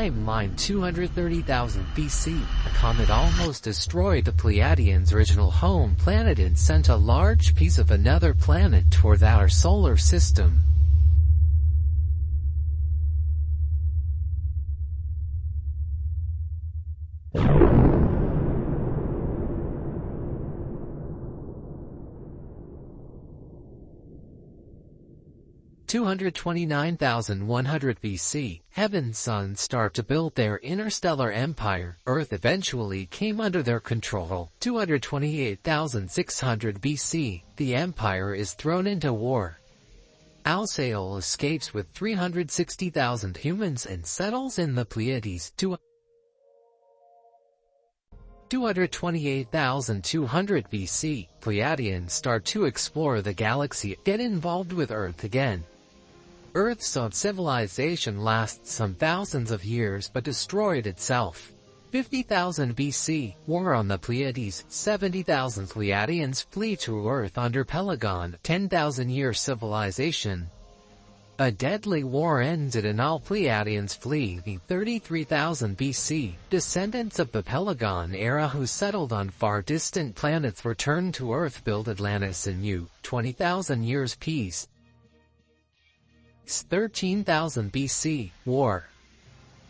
Timeline 230,000 BC, a comet almost destroyed the Pleiadians' original home planet and sent a large piece of another planet toward our solar system. (229,100 BC), heaven's suns start to build their interstellar empire. Earth eventually came under their control. 228,600 BC, the empire is thrown into war. Alsail escapes with 360,000 humans and settles in the Pleiades. 228,200 BC, Pleiadians start to explore the galaxy, get involved with Earth again. Earth's civilization lasts some thousands of years but destroyed itself. 50,000 BC, War on the Pleiades. 70,000 Pleiadians flee to Earth under Pelagon. 10,000-year civilization. A deadly war ends and all Pleiadians flee. 33,000 BC, descendants of the Pelagon era who settled on far distant planets return to Earth, build Atlantis anew. 20,000 years peace. 13,000 BC, War.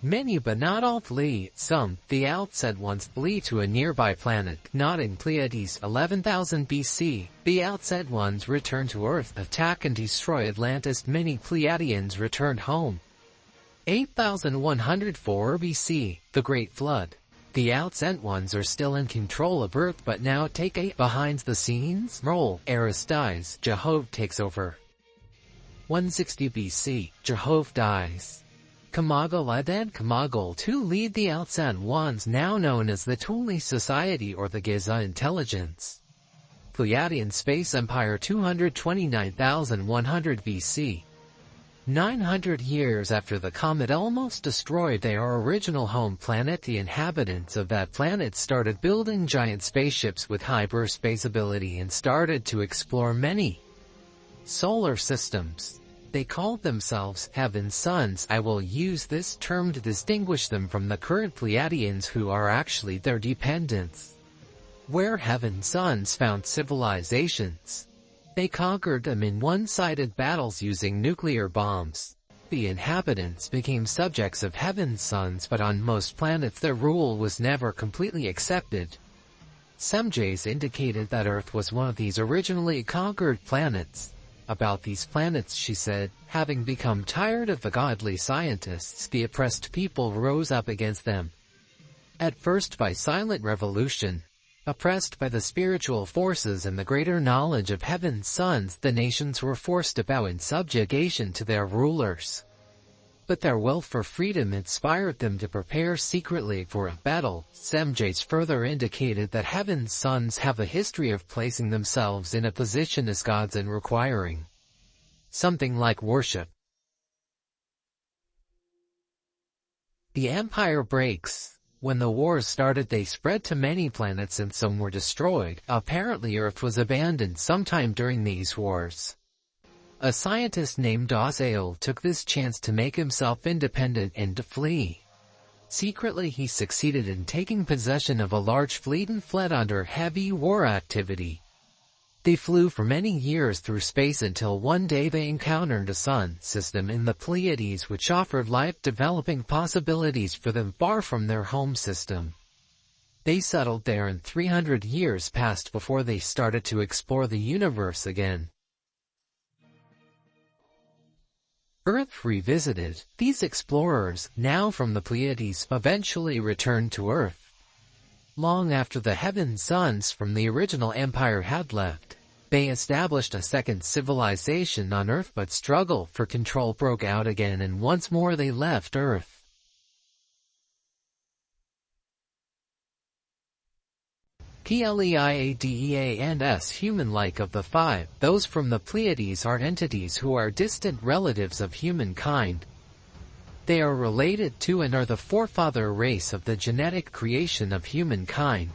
Many but not all flee. Some, the outset ones, flee to a nearby planet, not in Pleiades. 11,000 BC, the outset ones return to Earth, attack and destroy Atlantis. Many Pleiadians returned home. 8,104 BC, the Great Flood. The outsent ones are still in control of Earth but now take a behind-the-scenes role. Eris dies, Jehovah takes over. 160 BC, Jehovah dies. Kamagal and Kamagal II lead the outsent ones now known as the Thule Society or the Giza Intelligence. Pleiadian Space Empire. 229,100 BC. 900 years after the comet almost destroyed their original home planet, the inhabitants of that planet started building giant spaceships with hyperspace ability and started to explore many solar systems. They called themselves heaven's sons. I will use this term to distinguish them from the current Pleiadians who are actually their dependents. Where heaven's sons found civilizations, they conquered them in one-sided battles using nuclear bombs. The inhabitants became subjects of heaven's sons, but on most planets their rule was never completely accepted. Semjase indicated that Earth was one of these originally conquered planets. About these planets she said, having become tired of the godly scientists, the oppressed people rose up against them. At first by silent revolution. Oppressed by the spiritual forces and the greater knowledge of heaven's sons, the nations were forced to bow in subjugation to their rulers. But their will for freedom inspired them to prepare secretly for a battle. Semjase further indicated that heaven's sons have a history of placing themselves in a position as gods and requiring something like worship. The empire breaks. When the wars started, they spread to many planets and some were destroyed. Apparently Earth was abandoned sometime during these wars. A scientist named Alsail took this chance to make himself independent and to flee. Secretly he succeeded in taking possession of a large fleet and fled under heavy war activity. They flew for many years through space until one day they encountered a sun system in the Pleiades which offered life-developing possibilities for them far from their home system. They settled there and 300 years passed before they started to explore the universe again. Earth revisited. These explorers, now from the Pleiades, eventually returned to Earth. Long after the heaven's sons from the original empire had left, they established a second civilization on Earth, but struggle for control broke out again and once more they left Earth. Pleiadians, human-like of the five, those from the Pleiades are entities who are distant relatives of humankind. They are related to and are the forefather race of the genetic creation of humankind.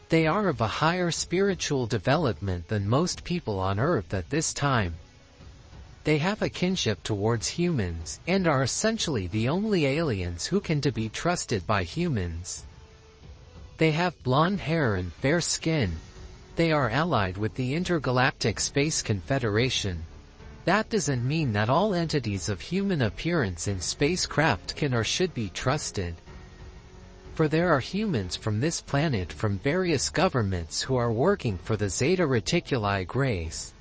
They are of a higher spiritual development than most people on Earth at this time. They have a kinship towards humans, and are essentially the only aliens who can be trusted by humans. They have blonde hair and fair skin. They are allied with the Intergalactic Space Confederation. That doesn't mean that all entities of human appearance in spacecraft can or should be trusted. For there are humans from this planet from various governments who are working for the Zeta Reticuli Greys.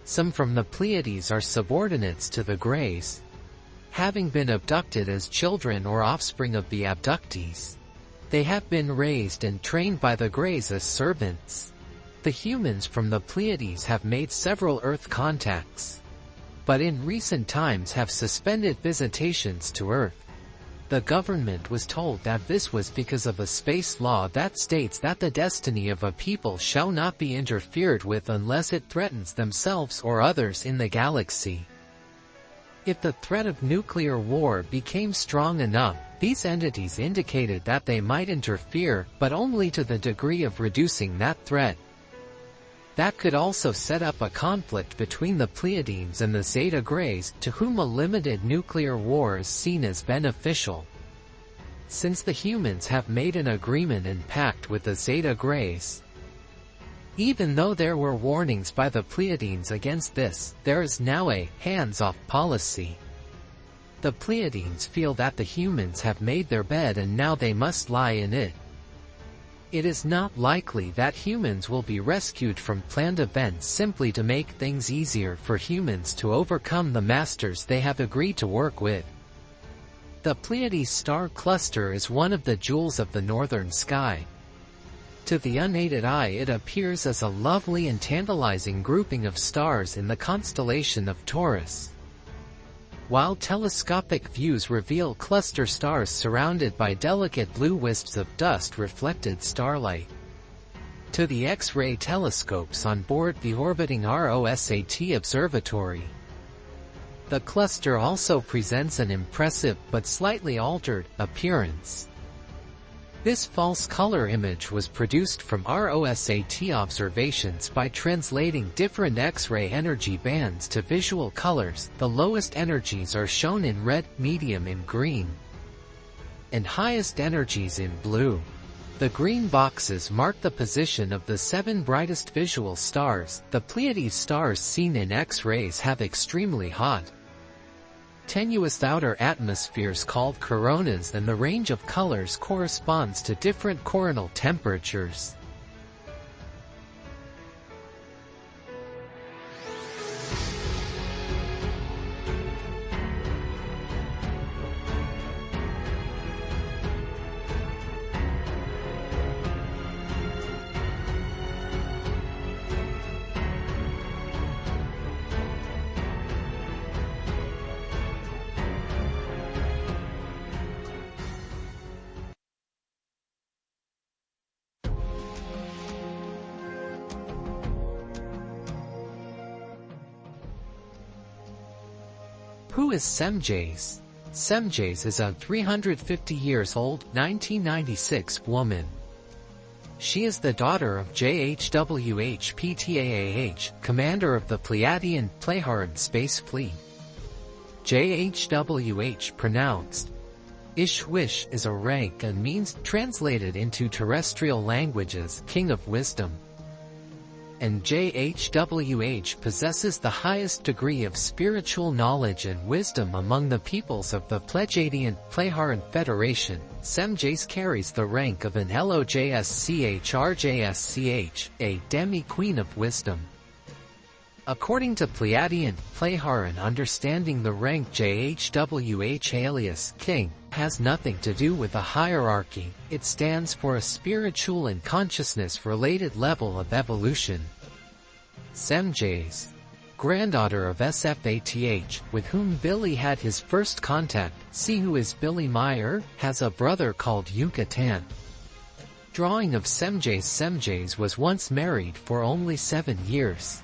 Some from the Pleiades are subordinates to the Greys, having been abducted as children or offspring of the abductees. They have been raised and trained by the Greys as servants. The humans from the Pleiades have made several Earth contacts, but in recent times have suspended visitations to Earth. The government was told that this was because of a space law that states that the destiny of a people shall not be interfered with unless it threatens themselves or others in the galaxy. If the threat of nuclear war became strong enough, these entities indicated that they might interfere, but only to the degree of reducing that threat. That could also set up a conflict between the Pleiadians and the Zeta Greys, to whom a limited nuclear war is seen as beneficial. Since the humans have made an agreement and pact with the Zeta Greys, even though there were warnings by the Pleiadians against this, there is now a hands-off policy. The Pleiadians feel that the humans have made their bed and now they must lie in it. It is not likely that humans will be rescued from planned events simply to make things easier for humans to overcome the masters they have agreed to work with. The Pleiades star cluster is one of the jewels of the northern sky. To the unaided eye it appears as a lovely and tantalizing grouping of stars in the constellation of Taurus, while telescopic views reveal cluster stars surrounded by delicate blue wisps of dust-reflected starlight. To the X-ray telescopes on board the orbiting ROSAT observatory, the cluster also presents an impressive but slightly altered appearance. This false color image was produced from ROSAT observations by translating different X-ray energy bands to visual colors. The lowest energies are shown in red, medium in green, and highest energies in blue. The green boxes mark the position of the 7 brightest visual stars. The Pleiades stars seen in X-rays have extremely hot, tenuous outer atmospheres called coronas, and the range of colors corresponds to different coronal temperatures. Who is Semjase? Semjase is a 350 years old, 1996 woman. She is the daughter of JHWH Ptaah, commander of the Pleiadian Pleiadian space fleet. JHWH, pronounced Ishwish, is a rank and means translated into terrestrial languages, King of Wisdom. And JHWH possesses the highest degree of spiritual knowledge and wisdom among the peoples of the Pleiadian Pleiadian Federation. Semjase carries the rank of an LOJSCH-RJSCH, a demi-queen of wisdom. According to Pleiadian Pleiadian understanding, the rank JHWH alias King has nothing to do with a hierarchy. It stands for a spiritual and consciousness-related level of evolution. Semjase, granddaughter of SFATH, with whom Billy had his first contact, see who is Billy Meier, has a brother called Yucatan. Drawing of Semjase. Semjase was once married for only 7 years.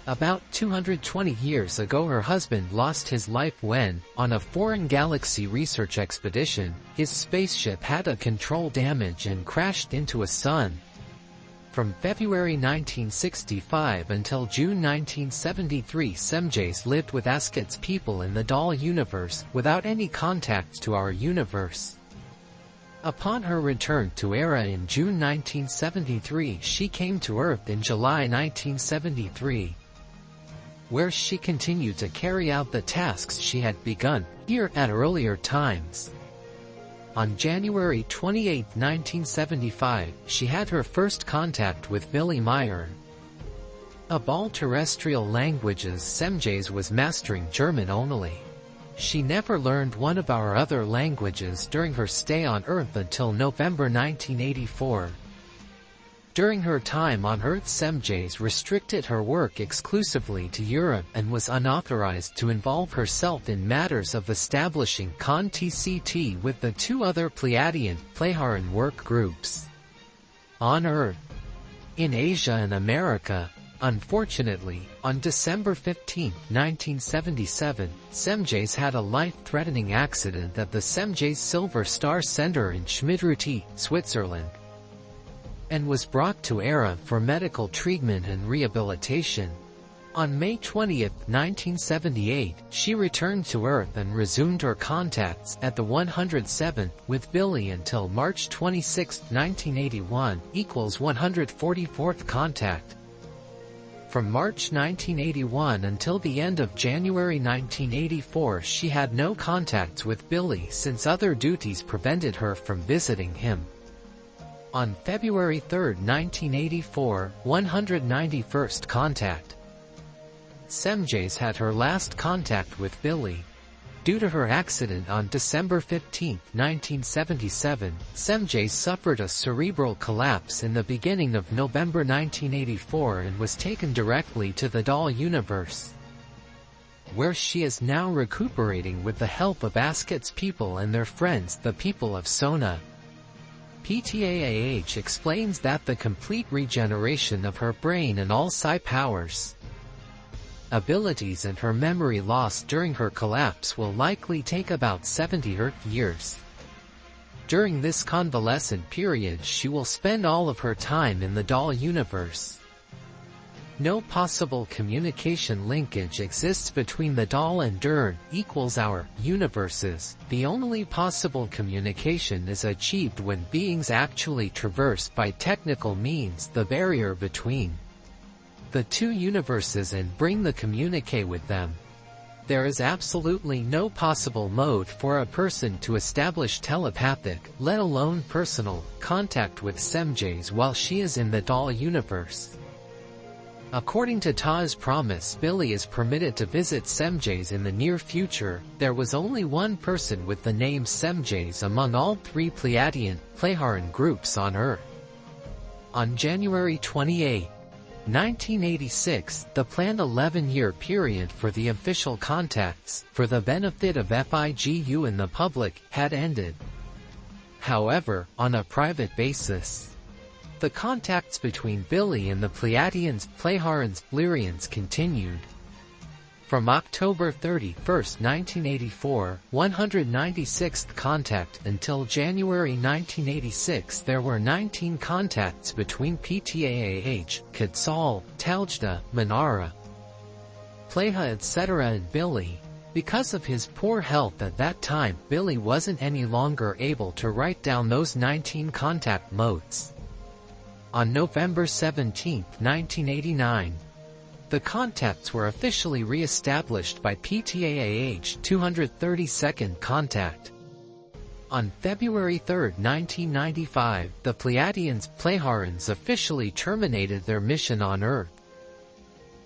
About 220 years ago her husband lost his life when, on a foreign galaxy research expedition, his spaceship had a control damage and crashed into a sun. From February 1965 until June 1973, Semjase lived with Asket's people in the doll universe, without any contact to our universe. Upon her return to Era in June 1973, she came to Earth in July 1973, where she continued to carry out the tasks she had begun here at earlier times. On January 28, 1975, she had her first contact with Billy Meier. Of all terrestrial languages, Semjase was mastering German only. She never learned one of our other languages during her stay on Earth until November 1984. During her time on Earth, Semjase restricted her work exclusively to Europe and was unauthorized to involve herself in matters of establishing CON-TCT with the two other Pleiadian, Pleiadian work groups on Earth. In Asia and America, unfortunately, on December 15, 1977, Semjase had a life-threatening accident at the Semjase Silver Star Center in Schmidruti, Switzerland, and was brought to Era for medical treatment and rehabilitation. On May 20, 1978, she returned to Earth and resumed her contacts at the 107th with Billy until March 26, 1981, equals 144th contact. From March 1981 until the end of January 1984, she had no contacts with Billy since other duties prevented her from visiting him. On February 3, 1984, 191st contact. Semjase had her last contact with Billy. Due to her accident on December 15, 1977, Semjase suffered a cerebral collapse in the beginning of November 1984 and was taken directly to the doll universe, where she is now recuperating with the help of Asket's people and their friends, the people of Sona. PTAAH explains that the complete regeneration of her brain and all psi powers, abilities and her memory loss during her collapse will likely take about 70 Earth years. During this convalescent period, she will spend all of her time in the doll universe. No possible communication linkage exists between the doll and DERN equals our universes. The only possible communication is achieved when beings actually traverse by technical means the barrier between the two universes and bring the communicate with them. There is absolutely no possible mode for a person to establish telepathic, let alone personal, contact with Semjase while she is in the doll universe. According to Ta's promise, Billy is permitted to visit Semjase in the near future. There was only one person with the name Semjase among all three Pleiadian groups on Earth. On January 28, 1986, the planned 11-year period for the official contacts, for the benefit of FIGU and the public, had ended. However, on a private basis, the contacts between Billy and the Pleiadians, Pleiadians continued. From October 31, 1984, 196th contact, until January 1986, there were 19 contacts between PTAAH, Quetzal, Taljda, Manara, Pleja etc. and Billy. Because of his poor health at that time, Billy wasn't any longer able to write down those 19 contact modes. On November 17, 1989, the contacts were officially re-established by PTAAH 232nd contact. On February 3, 1995, the Pleiadians officially terminated their mission on Earth.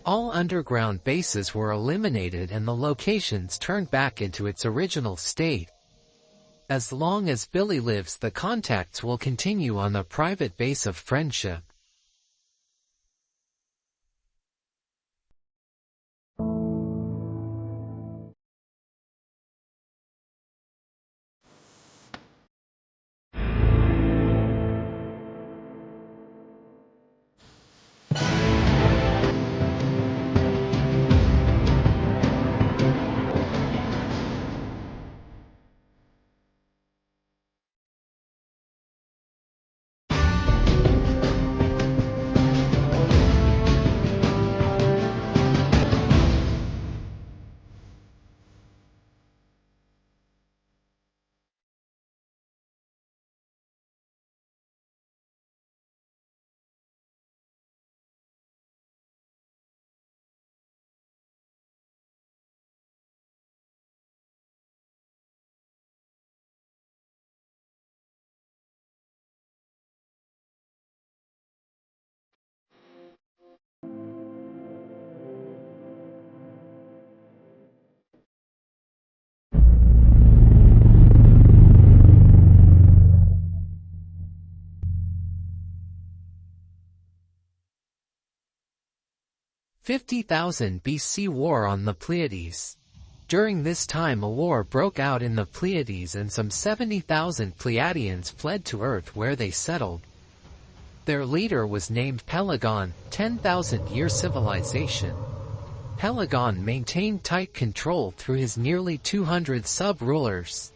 All underground bases were eliminated and the locations turned back into its original state. As long as Billy lives, the contacts will continue on the private base of friendship. 50,000 BC War on the Pleiades. During this time a war broke out in the Pleiades and some 70,000 Pleiadians fled to Earth where they settled. Their leader was named Pleiadian, 10,000-year civilization. Pleiadian maintained tight control through his nearly 200 sub-rulers.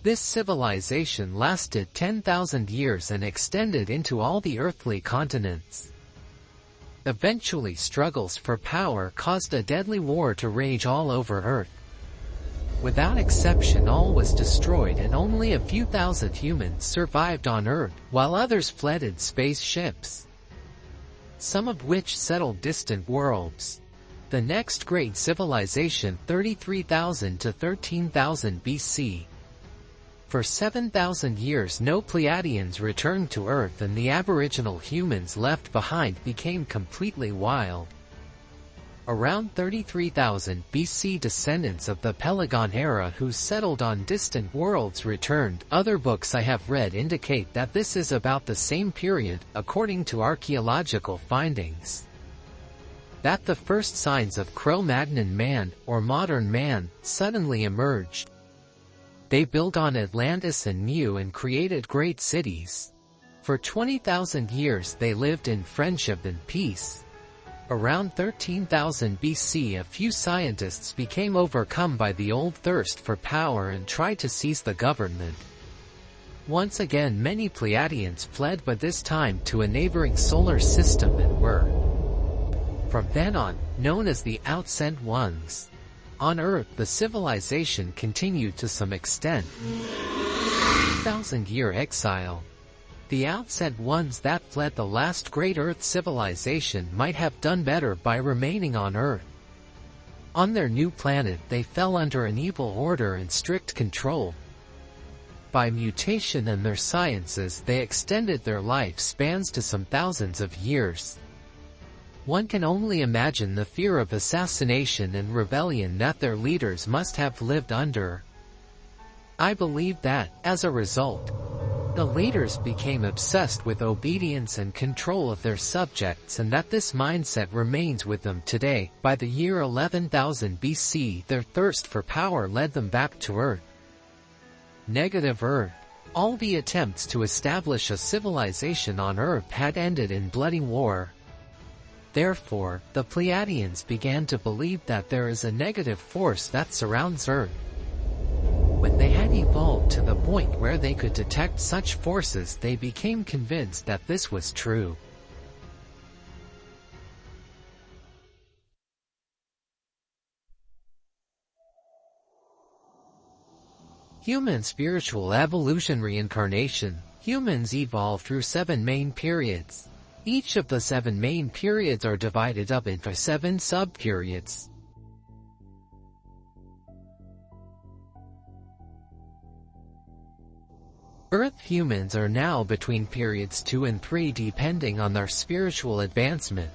This civilization lasted 10,000 years and extended into all the earthly continents. Eventually struggles for power caused a deadly war to rage all over Earth. Without exception all was destroyed and only a few thousand humans survived on Earth, while others fled in spaceships, some of which settled distant worlds. The next great civilization 33,000 to 13,000 BC. For 7,000 years no Pleiadians returned to Earth and the aboriginal humans left behind became completely wild. Around 33,000 BC descendants of the Pleiadian era who settled on distant worlds returned. Other books I have read indicate that this is about the same period, according to archaeological findings. That the first signs of Cro-Magnon man, or modern man, suddenly emerged. They built on Atlantis and Mu and created great cities. For 20,000 years they lived in friendship and peace. Around 13,000 BC a few scientists became overcome by the old thirst for power and tried to seize the government. Once again many Pleiadians fled, but this time to a neighboring solar system, and were, from then on, known as the Outsent Ones. On Earth the civilization continued to some extent. 1,000-year exile. The Outsent Ones that fled the last great Earth civilization might have done better by remaining on Earth. On their new planet they fell under an evil order and strict control. By mutation and their sciences they extended their lifespans to some thousands of years. One can only imagine the fear of assassination and rebellion that their leaders must have lived under. I believe that, as a result, the leaders became obsessed with obedience and control of their subjects, and that this mindset remains with them today. By the year 11,000 BC, their thirst for power led them back to Earth. Negative Earth. All the attempts to establish a civilization on Earth had ended in bloody war. Therefore, the Pleiadians began to believe that there is a negative force that surrounds Earth. When they had evolved to the point where they could detect such forces, they became convinced that this was true. Human spiritual evolution reincarnation. Humans evolve through 7 main periods. Each of the 7 main periods are divided up into 7 sub-periods. Earth humans are now between periods 2 and 3 depending on their spiritual advancement.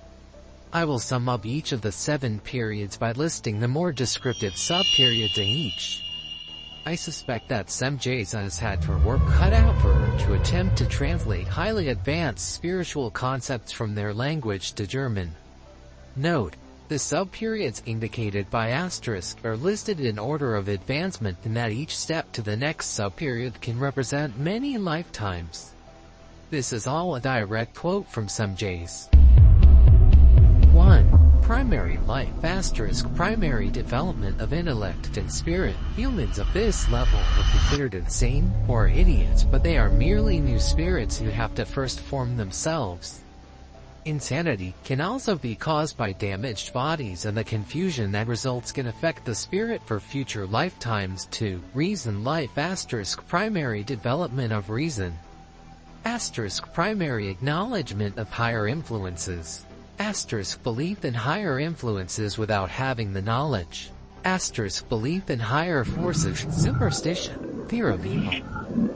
I will sum up each of the 7 periods by listing the more descriptive sub-periods in each. I suspect that Semjase has had her work cut out for her to attempt to translate highly advanced spiritual concepts from their language to German. Note: the sub-periods indicated by asterisk are listed in order of advancement, and that each step to the next sub-period can represent many lifetimes. This is all a direct quote from Semjase. 1. Primary life ** primary development of intellect and spirit. Humans of this level are considered insane or idiots, but they are merely new spirits who have to first form themselves. Insanity can also be caused by damaged bodies, and the confusion that results can affect the spirit for future lifetimes. 2. Reason life * primary development of reason. * primary acknowledgement of higher influences. Belief in higher influences without having the knowledge. Belief in higher forces. Superstition. Fear of evil.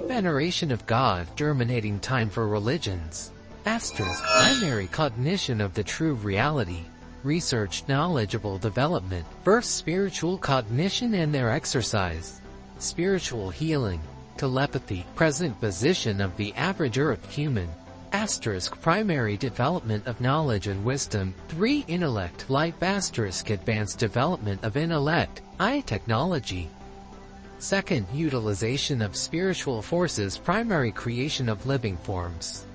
Veneration of God. Germinating time for religions. Primary cognition of the true reality. Research knowledgeable development. First spiritual cognition and their exercise. Spiritual healing. Telepathy. Present position of the average Earth human. Primary development of knowledge and wisdom. 3. Intellect. Life. Advanced development of intellect, technology. 2nd. Utilization of spiritual forces. Primary creation of living forms.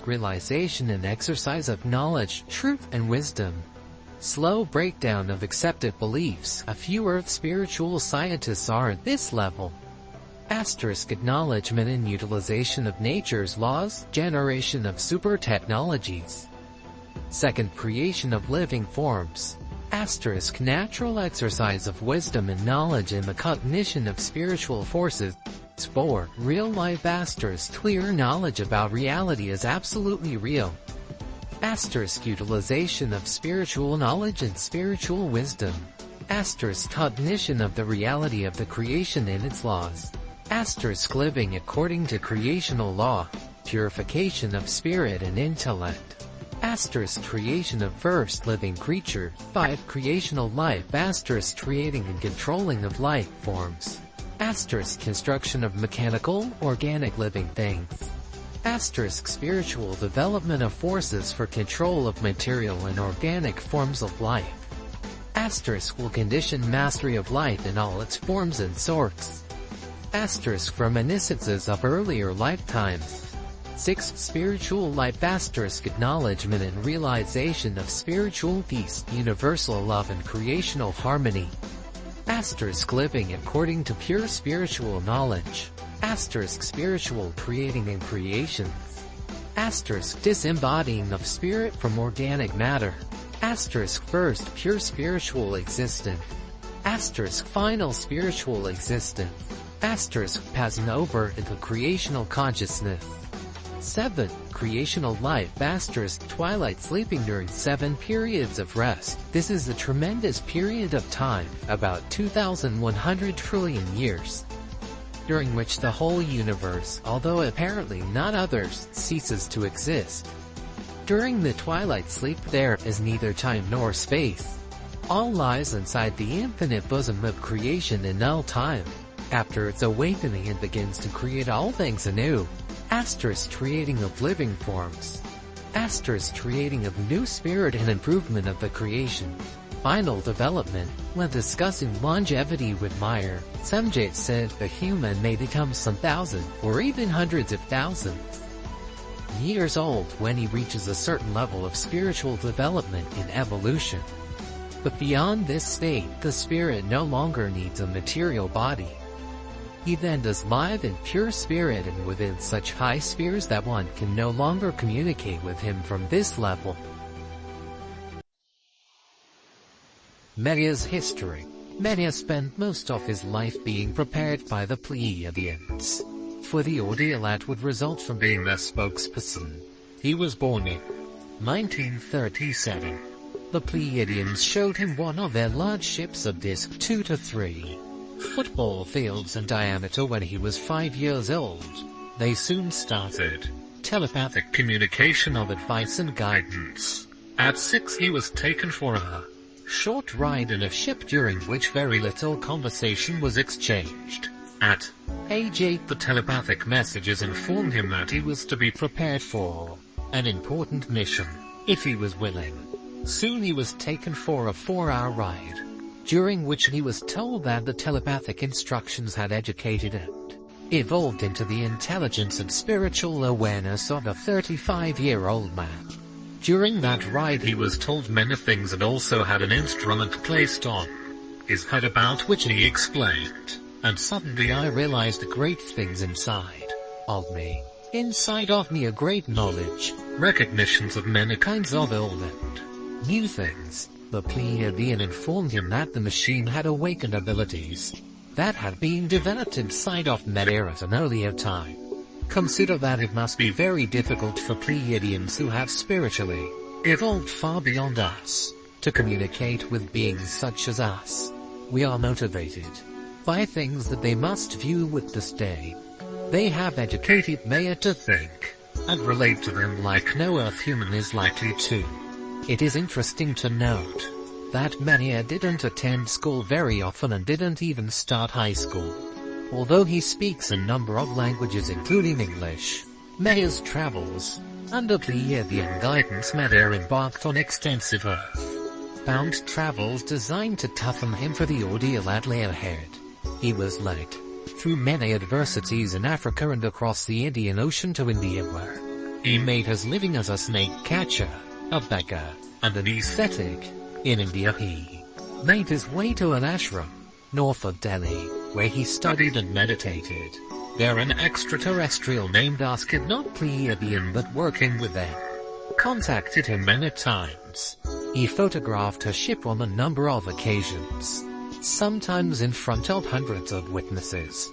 Realization and exercise of knowledge, truth, and wisdom. Slow breakdown of accepted beliefs. A few Earth spiritual scientists are at this level. Acknowledgement and utilization of nature's laws, generation of super technologies. 2nd. Creation of living forms. Natural exercise of wisdom and knowledge in the cognition of spiritual forces. 4. Real life. Clear knowledge about reality is absolutely real. Utilization of spiritual knowledge and spiritual wisdom. Cognition of the reality of the creation and its laws. Living according to creational law. Purification of spirit and intellect. Creation of first living creature. 5. Creational life. Creating and controlling of life forms. Construction of mechanical, organic living things. Spiritual development of forces for control of material and organic forms of life. Will condition mastery of life in all its forms and sorts. Reminiscences of earlier lifetimes. 6. Spiritual life. Acknowledgement and realization of spiritual peace, universal love and creational harmony. Living according to pure spiritual knowledge. Spiritual creating and creations. Disembodying of spirit from organic matter. First pure spiritual existence. Final spiritual existence. Passing over into creational consciousness. 7. Creational life. Twilight sleeping during 7 periods of rest. This is a tremendous period of time, about 2,100 trillion years, during which the whole universe, although apparently not others, ceases to exist. During the twilight sleep there is neither time nor space. All lies inside the infinite bosom of creation in null time. After its awakening it begins to create all things anew. Creating of living forms. Creating of new spirit and improvement of the creation. Final development. When discussing longevity with Meier, Semjase said the human may become some thousand, or even hundreds of thousands, years old when he reaches a certain level of spiritual development in evolution. But beyond this state, the spirit no longer needs a material body. He then does live in pure spirit and within such high spheres that one can no longer communicate with him from this level. Meier's history. Meier spent most of his life being prepared by the Pleiadians for the ordeal that would result from being their spokesperson. He was born in 1937. The Pleiadians showed him one of their large ships of disc 2 to 3 football fields in diameter when he was 5 years old. They soon started telepathic communication of advice and guidance. At 6 he was taken for a short ride in a ship during which very little conversation was exchanged. At age 8 the telepathic messages informed him that he was to be prepared for an important mission, if he was willing. Soon he was taken for a 4-hour ride, during which he was told that the telepathic instructions had educated and evolved into the intelligence and spiritual awareness of a 35-year-old man. During that ride he was told many things and also had an instrument placed on his head about which he explained. And suddenly I realized great things inside of me. Inside of me a great knowledge, recognitions of many kinds of old and new things. The Pleiadian informed him that the machine had awakened abilities that had been developed inside of Meier at an earlier time. Consider that it must be very difficult for Pleiadians who have spiritually evolved far beyond us to communicate with beings such as us. We are motivated by things that they must view with disdain. They have educated Meier to think and relate to them like no Earth human is likely to. It is interesting to note that Meier didn't attend school very often and didn't even start high school. Although he speaks a number of languages including English, Meier's travels, under Pleiadian guidance, Meier embarked on extensive Earth-bound travels designed to toughen him for the ordeal that lay ahead. He was led through many adversities in Africa and across the Indian Ocean to India, where he made his living as a snake catcher, a beggar, and an ascetic. In India he made his way to an ashram, north of Delhi, where he studied and meditated. There an extraterrestrial named Asked, not Pleiadian but working with them, contacted him many times. He photographed her ship on a number of occasions, sometimes in front of hundreds of witnesses.